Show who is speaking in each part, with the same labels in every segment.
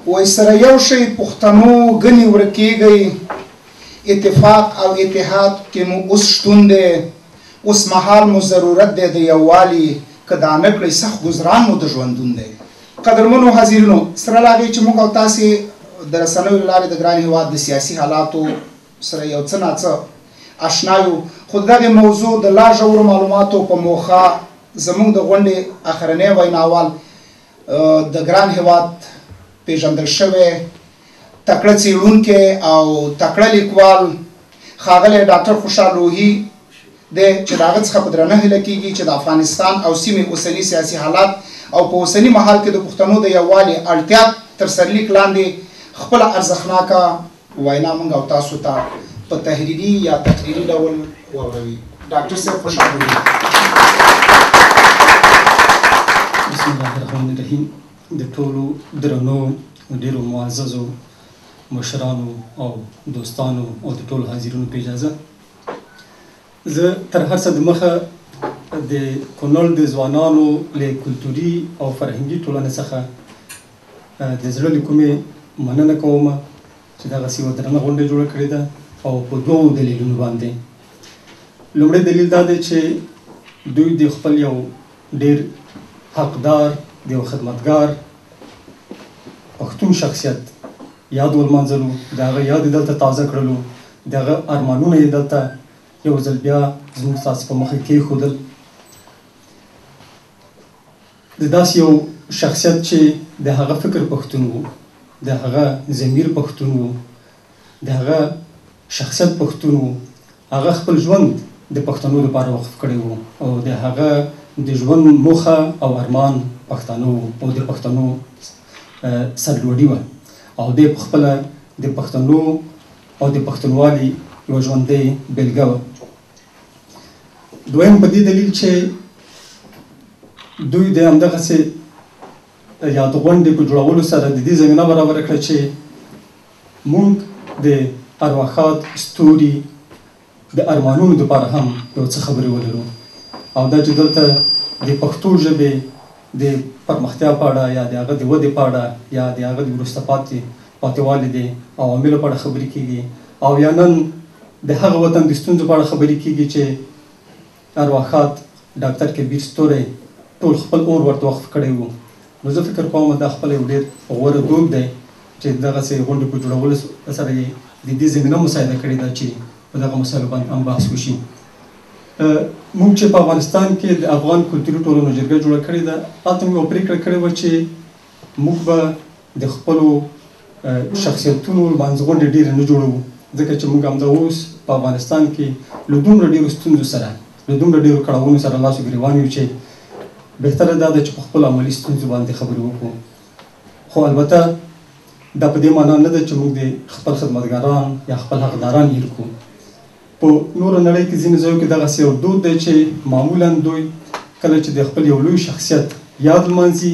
Speaker 1: وایي سره یو شی پښتنو ګنې ورکېږئ اتفاق او اتحاد کې مو اوس شتون دی اوس مهال مو ضرورت دی د یووالي که دا نه کړئ سخت ګزران مو د ژوندون دی. قدرمنو حاضرینو سره له هغې چې موږ او تاسې د رسنیو له لارې د ګران هېواد د سیاسي حالاتو سره یو څه ناڅه اشنا یو خو د دغې موضوع د لا ژورو معلوماتو په موخه زموږ د غونډې اخرنی ویناوال د ګران هېواد پیژندل شوی تکړه څېړونکی او تکړه لیکوال ښاغلی ډاکټر خوشحال روحي دی چې د هغه څخه په درنه هیله کېږي چې د افغانستان او سیمې اوسني سیاسي حالات او په اوسني مهال کې د پښتنو د یووالي اړتیا تر سرلیک لاندې خپله ارزښتناکه وینا موږ او تاسو ته په تحریري یا تقریري ډول واوروي. ډاکټر صاحب خوشحال روحي.
Speaker 2: بسم الله الرحمن الرحیم. د ټولو درنو ډېرو معززو مشرانو او دوستانو او د ټولو حاضرینو په اجازه زه تر هر څه د مخه د کونړ د ځوانانو له کلتوري او فرهنګي ټولنې څخه د زړه له کومې مننه کوم چې دغسې یوه درنه غونډه جوړه کړې ده او په دوو دلیلونو باندې. لومړی دلیل دا دی چې دوی د خپل یو ډېر حقدار د یو خدمتګار پښتون شخصیت یاد ولمانځلو د هغه یاد یې دلته تازه کړلو د هغه ارمانونه یې دلته یو ځل بیا زموږ ستاسو په مخه کېښودل. د داسې یو شخصیت چې د هغه فکر پښتون و د هغه ضمیر پښتون و د هغه شخصیت پښتون و هغه خپل ژوند د پښتنو لپاره وقف کړی و او د هغه د ژوند موخه او ارمان پښتانه او د پښتنو سرلوړي وه او دی په خپله د پښتنو او د پښتونوالي یوه ژوندۍ بېلګه وه. دویم په دې دلیل چې دوی د همدغسې یا د غونډې په جوړولو سره د دې زمینه برابره کړه چې موږ د ارواښاد ستوري د ارمانونو دپاره هم یو څه خبرې ولرو او دا چې دلته د پښتو ژبې د پرمختیا په اړه یا د هغه د ودې په اړه یا د هغه د وروسته پاتې والي د عواملو په اړه خبرې کېږي او یا نن د هغه وطن د ستونزو په اړه خبرې کېږي چې ارواښاد ډاکټر کبیر ستوری ټول خپل عمر ورته وقف کړی و. نو زه فکر کوم دا خپله یو ډېر غوره دود دی چې دغسې غونډې په جوړولو سره یې د دې زمینه مساعده کړې ده چې په دغه مسایلو باندې هم بحث وشي. موږ چې په افغانستان کې د افغان کلتوري ټولنو جرګه جوړه کړې ده هلته موږ یوه پرېکړه کړې وه چې موږ به د خپلو شخصیتونو لمانځه غونډې ډېرې نه جوړوو ځکه چې موږ همدا اوس په افغانستان کې له دومره ډېرو ستونزو سره له دومره ډېرو کړاوونو سره لاس و ګرېوان یو چې بهتره دا ده چې په خپلو عملي ستونزو باندې خبرې وکړو. خو البته دا په دې معنا نه ده چې موږ د خپل خدمتګاران یا خپل حقداران هیر کړو. په نوره نړۍ کې ځینې ځایو کې دغسې یو دود دی چې معمولا دوی کله چې د خپل یو لوی شخصیت یاد لمانځي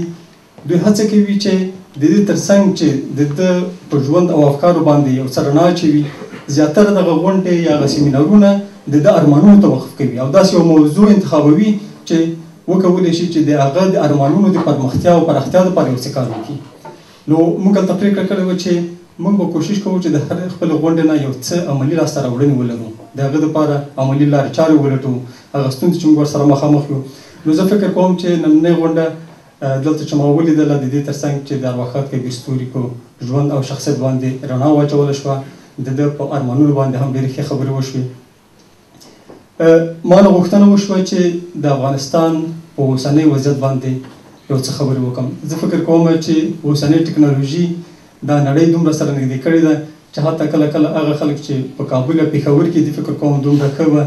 Speaker 2: دوی هڅه کوي چې د دې تر څنګ چې د ده په ژوند او افکارو باندې یو څه رڼا اچوي زیاتره دغه غونډې یا هغه سیمینارونه د ده ارمانونو ته وقف کوي او داسې یو موضوع انتخابوي چې وکولی شي چې د هغه د ارمانونو د پرمختیا او پراختیا دپاره یو څه کار وکړي. نو موږ هلته پرېکړه کړې وه چې موږ به کوشش کوو چې د هر خپلې غونډې نه یو څه عملي لاسته راوړنې ولرو د هغه دپاره عملي لارې چارې ولټو هغه ستونزې چې موږ ورسره مخامخ یو. نو زه فکر کوم چې نننۍ غونډه دلته چې ما ولیدله د دې تر څنګ چې د ارواښاد کبیر ستوري په ژوند او شخصیت باندې رڼا واچوله شوه د ده په ارمانونو باندې هم ډېرې ښې خبرې وشوې. ما نه غوښتنه وشوه چې د افغانستان په اوسنی وضعیت باندې یو څه خبرې وکړم. زه فکر کوم چې اوسنۍ ټکنالوژي دا نړۍ دومره سره نږدې کړې ده چې حتی کله کله هغه خلک چې په کابل یا پېښور کې دي فکر کوم دومره ښه به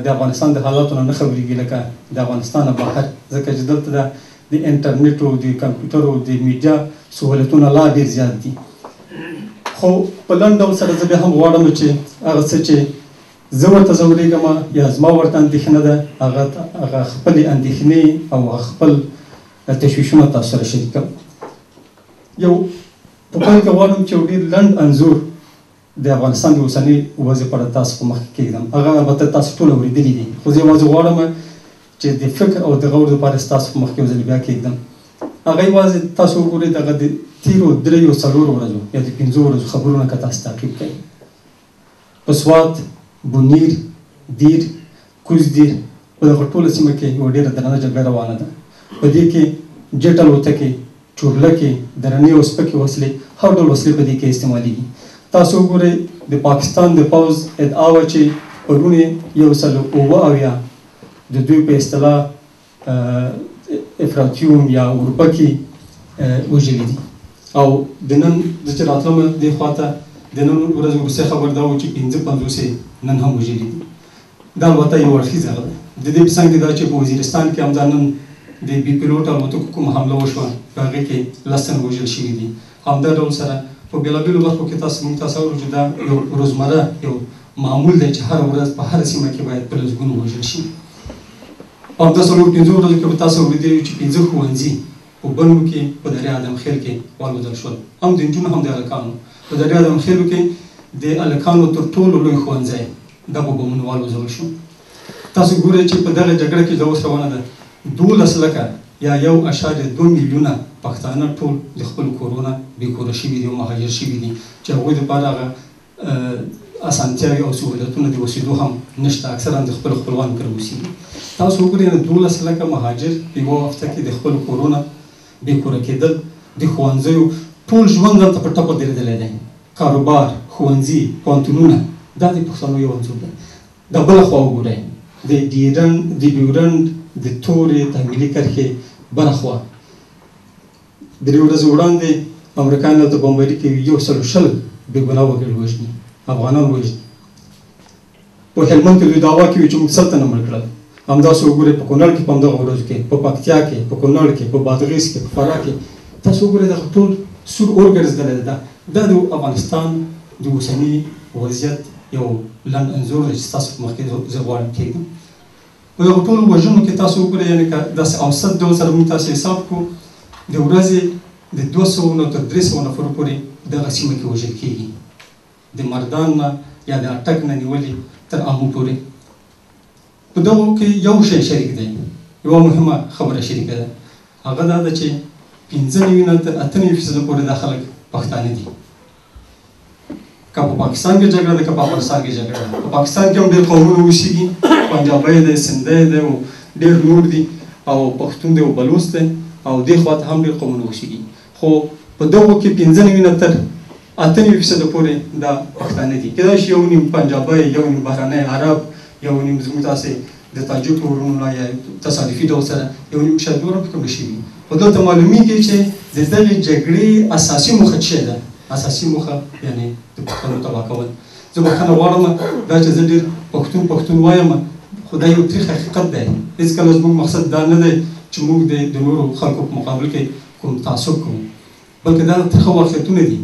Speaker 2: د افغانستان د حالاتو نه خبرېږي لکه د افغانستان نه بهر ځکه چې دلته د انټرنیټو د کمپیوټرو د میډیا سهولتونه لا ډېر زیات دي. خو په لنډ ډول سره زه بیا هم غواړم چې هغه څه چې زه ورته ځورېږم یا زما ورته اندېښنه ده هغه خپلې اندېښنې او خپل تشویشونه تاسو سره شریکم. یو په پیل کې غواړم چې یو ډېر لنډ انځور د افغانستان د اوسني وضع په اړه تاسو په مخ کې کېږدم. هغه البته تاسو ټول اورېدلي دي خو زه یوازې غواړم چې د فکر او د غور دپاره ستاسو په مخ کې یو ځل بیا کېږدم. هغه یوازې تاسو وګورئ دغه د تیرو 3 4 ورځو یا د 5 ورځو خبرونه که تاسو تعقیب کړئ په سوات بونیر دیر کوزدیر په دغه ټوله سیمه کې یوه ډېره درنه جګړه روانه ده په دې کې جټ الوتکې چورلکې درنې او سپکې وسلې هر ډول وسلې په دې کې استعمالیږي تاسو وګورئ د پاکستان د پوځ ادعا وه چې پرون یې 179 د دوی په اصطلاح افراطیوم یا اوربکي وژلي دي او د نن زه چې راتلم دې خواته د نن ورځ وروستی خبر دا و چې 55 نن هم وژلي دي دا البته یو اړخیزه ده د دې په څنګ کې دا چې په وزیرستان کې هم دا نن د بي پیلوټ الوتکو کوم حمله وشوه په هغې کې 10 تن وژل شوي دي همدا ډول سره په بېلابېلو برخو کې موږ تصور وکړو چې دا یو روزمره یو معمول دی چې هره ورځ په هره سیمه کې باید په لسګونو وژل شي په همدا 4-5 ورځو کې به تاسو اورېدلي چې 5 ښوونځي په بنو کې په دریا ادم خیل کې والوځل شول هم د نجونو هم د هلکانو په دریا ادم خیلو کې د هلکانو تر ټولو لوی ښوونځی دا په بمونو والوځول شو تاسو ګورئ چې په دغه جګړه کې دا اوس روانه ده 12 لکه یا 1.2 میلیونه پښتانه ټول د خپل کورونه بېکوره شوي دي او مهاجر شوي دي چې هغوی دپاره هغه اسانتیاوې او سهولتونه د اوسېدو هم نشته اکثرا د خپلو خپلوانو کره اوسېږي تاسو وګورئ 12 لکه مهاجر په یوه هفته کې د خپلو کورونه بېکوره کېدل د ښوونځیو ټول ژوند دلته په ټپه درېدلی دی کاروبار ښوونځي پوهنتونونه دا د پښتنو یو انځور دی د بله خوا وګورئ د ډیورنډ د تورې تحمیلي کرښې بله خوا 3 ورځې وړاندې امریکایان دلته بمباري کوي 120 بېګناه وګړي وژني افغانان وژني په هلمند کې دوی دعوا کوي چې موږ 100 تنه مړ کړل همداسې وګورئ په کونړ کې په همدغه ورځو کې په پکتیا کې په کونړ کې په بادغیس کې په فراه کې تاسو وګورئ دغه ټول سور اور ګرځېدلی ده دا د افغانستان د اوسني وضعیت یو لنډ انځور دی چې تاسو په مخکې زه غواړم کېږدم په دغه ټولو وژنو کې تاسو وګورئ یعنې که داسې اوسط ډول سره موږ تاسو حساب کړو د ورځې د 200 نه تر 300 نفرو پورې دغه سیمه کې وژل کېږي د مردان نه یا د اټک نه نیولې تر امو پورې په دغو کې یو شی شریک دی یوه مهمه خبره شریکه ده هغه دا ده چې 95 نه تر 98% پورې دا خلک پښتانه دي که په پاکستان کې جګړه ده که په افغانستان کې جګړه ده په پاکستان کې هم ډېر قومونه اوسېږي پنجابی دی سندی دی او ډېر نور دي او پښتون دی او بلوچ دی او دې خواته هم ډېر قومونه اوسېږي خو په دغو کې 95 نه تر 98% پورې دا پښتانه دي کېدای شي یو نیم پنجابی یو نیم بهرنی عرب یو نیم زموږ داسې د تاجکو ورونو نه یا تصادفي ډول سره یو نیم شاید نور هم پکې مړه شوي خو دلته معلومیږي چې د دغې جګړې اساسي موخه څه ده اساسي موخه یعنې د پښتنو تباه کول زه بخښنه غواړم دا چې زه ډېر پښتون وایم خو دا یو تریخ حقیقت دی هېڅکله زموږ مقصد دا نه دی چې موږ د نورو خلکو په مقابل کې کوم تعصب کوو بلکې دا ترخه واقعیتونه دي